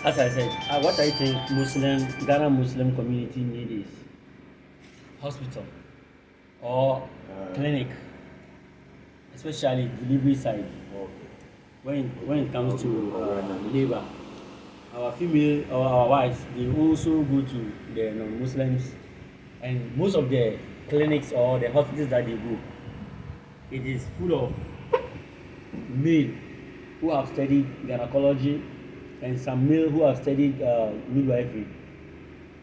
As I said, what I think Ghana Muslim community need is hospital or clinic, especially delivery side. When it comes to labor, our female or our wives, they also go to the non-Muslims, and most of the clinics or the hospitals that they go, it is full of male who have studied gynecology and some male who have studied midwifery,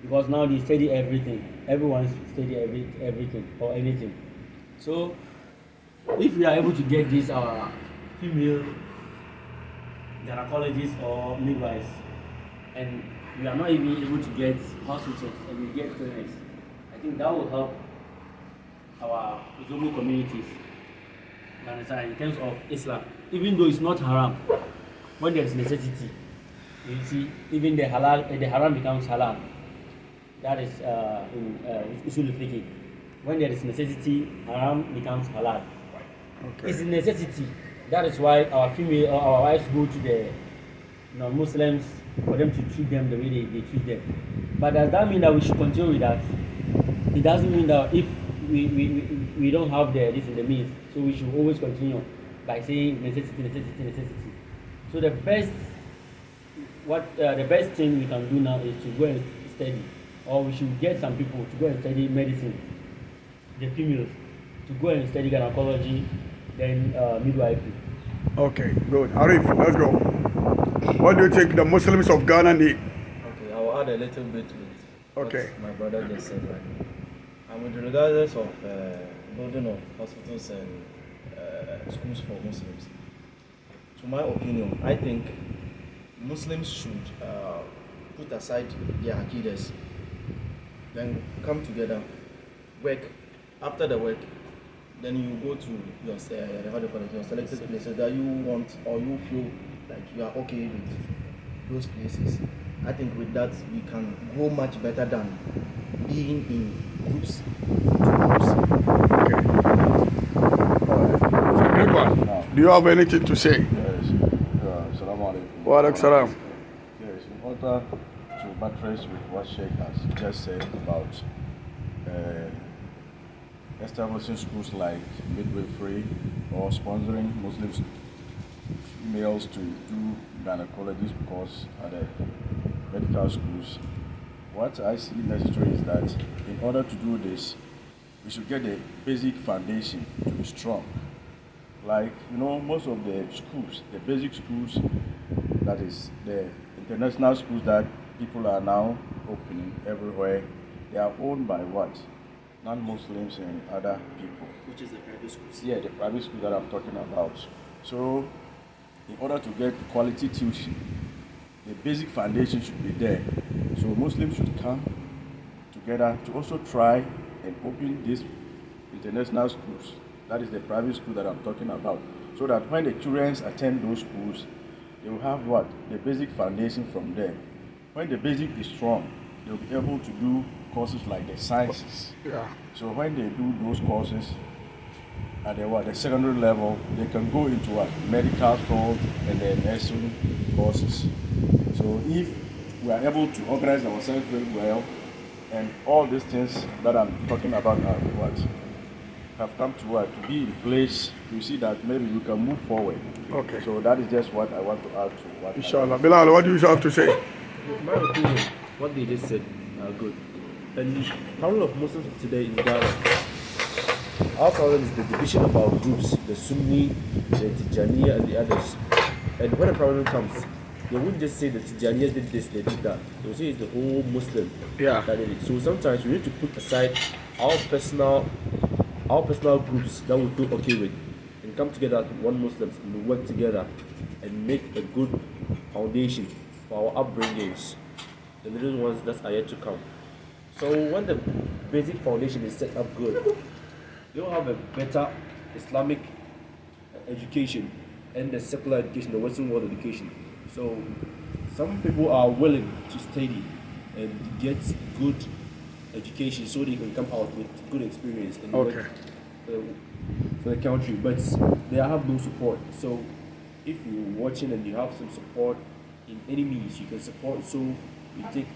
because now they study everything. Everyone study everything or anything. So if we are able to get these female gynecologists or midwives, and we are not even able to get hospitals and we get clinics, I think that will help our Zomo communities, you understand, in terms of Islam. Even though it's not haram, when there is necessity, you see, even the haram becomes halal. That is in usul fiqh. When there is necessity, haram becomes halal. Okay. It's a necessity. That is why our female or our wives go to the non-Muslims for them to treat them the way they treat them. But does that mean that we should continue with that? It doesn't mean that if we don't have this in the means, so we should always continue by saying necessity, necessity, necessity. So the best thing we can do now is to go and study, or we should get some people to go and study medicine, the females, to go and study gynecology, then midwifery. Okay, good. Arif, let's go. What do you think the Muslims of Ghana need? Okay, I will add a little bit with Okay. what my brother just said. Right? And with regardless of building of hospitals and schools for Muslims, to my opinion, I think Muslims should put aside their akidas, then come together, work. After the work, then you go to your how do you call it, your selected places that you want or you feel like you are okay with those places. I think with that we can go much better than being in groups. Okay. Good one. Do you have anything to say? Yes. Assalamu alaikum. Wa alaikum salam. Yes, in order to buttress with what Sheikh has just said about establishing schools like midwifery or sponsoring Muslim males to do gynecology course at the medical schools, what I see necessary is that in order to do this, we should get the basic foundation to be strong. Like, most of the schools, the basic schools, that is the international schools that people are now opening everywhere, they are owned by what? Non-Muslims and other people. Which is the private schools. Yeah, the private school that I'm talking about. So, in order to get quality teaching, the basic foundation should be there. So Muslims should come together to also try and open these international schools. That is the private school that I'm talking about. So that when the children attend those schools, they will have what? The basic foundation from there. When the basic is strong, they'll be able to do courses like the sciences. Yeah. So when they do those courses at the secondary level, they can go into what? Medical field and then nursing courses. So if we are able to organize ourselves very well, and all these things that I'm talking about are what have come to what to be in place, you see that maybe we can move forward. Okay. So that is just what I want to add to what. Inshallah. Bilal, what do you have to say? In my opinion, what they just said are good. And the problem of Muslims today in Ghana, our problem is the division of our groups, the Sunni, the Tijaniya, and the others. And when a problem comes, they wouldn't just say the Tijaniya did this, they did that. They will say it's the whole Muslim Yeah. that did it. So sometimes we need to put aside our personal groups that we feel okay with and come together as one Muslims and work together and make a good foundation for our upbringings, the little ones that are yet to come. So when the basic foundation is set up good, you'll have a better Islamic education and the secular education, the Western world education. So some people are willing to study and get good education so they can come out with good experience and work, Okay. for the country, but they have no support. So if you're watching and you have some support in any means you can support, so we take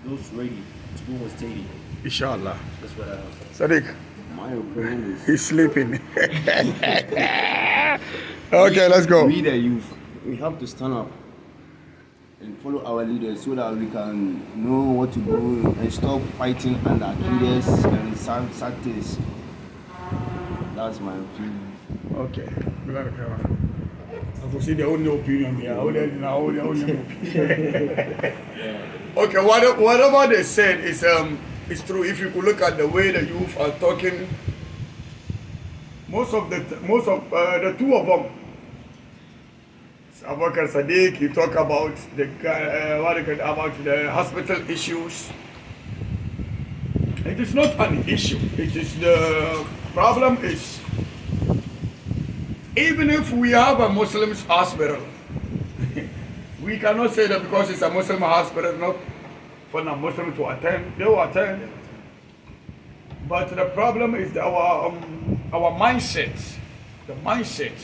those ready to go on stadium. Inshallah. That's what I have. Sadiq, My opinion is he's sleeping. Okay, let's go. we the youth, we have to stand up and follow our leaders so that we can know what to do and stop fighting under leaders and sad things. That's my opinion. Okay. I can see the only opinion here. Only opinion. Okay, whatever they said is true. If you could look at the way the youth are talking, most of the two of them, Abubakar Sadiq, he talk about about the hospital issues. It is not an issue. It is the problem is even if we have a Muslim hospital, we cannot say that because it's a Muslim hospital, not for a Muslim to attend. They will attend. But the problem is our mindset. The mindset.